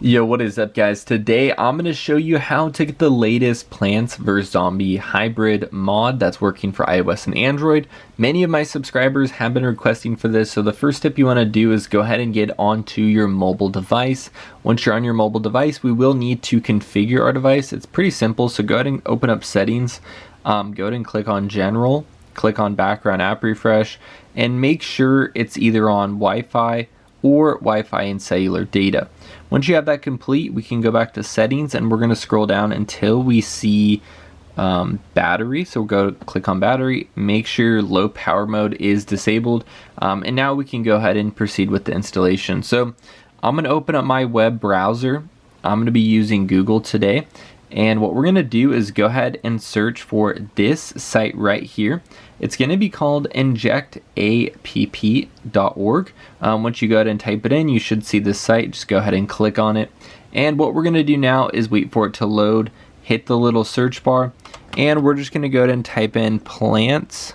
Yo, what is up guys? Today I'm going to show you how to get the latest Plants vs Zombie hybrid mod that's working for iOS and Android. Many of my subscribers have been requesting for this, so the first step you want to do is go ahead and get onto your mobile device. Once you're on your mobile device, we will need to configure our device. It's pretty simple, so go ahead and open up settings, go ahead and click on general, click on background app refresh, and make sure it's either on Wi-Fi or Wi-Fi and cellular data. Once you have that complete, we can go back to settings and we're going to scroll down until we see battery. So we'll go click on battery, make sure low power mode is disabled, and now we can go ahead and proceed with the installation. So I'm going to open up my web browser. I'm going to be using Google today, and what we're going to do is go ahead and search for this site right here. It's going to be called injectapp.org. Once you go ahead and type it in, you should see this site. Just go ahead and click on it. And what we're going to do now is wait for it to load, hit the little search bar, and we're just going to go ahead and type in plants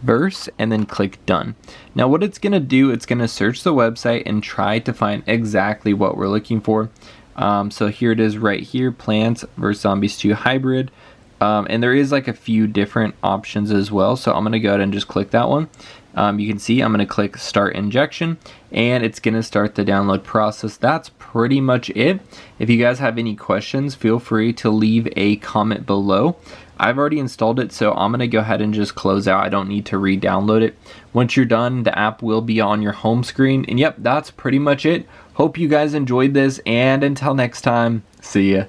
verse and then click done. Now what it's going to do, it's going to search the website and try to find exactly what we're looking for. So here it is right here, Plants vs Zombies 2 hybrid. And there is like a few different options as well, so I'm going to go ahead and just click that one. You can see I'm going to click start injection and it's going to start the download process. That's pretty much it. If you guys have any questions, feel free to leave a comment below. I've already installed it, so I'm going to go ahead and just close out. I don't need to re-download it. Once you're done, the app will be on your home screen. And yep, that's pretty much it. Hope you guys enjoyed this, and until next time, see ya.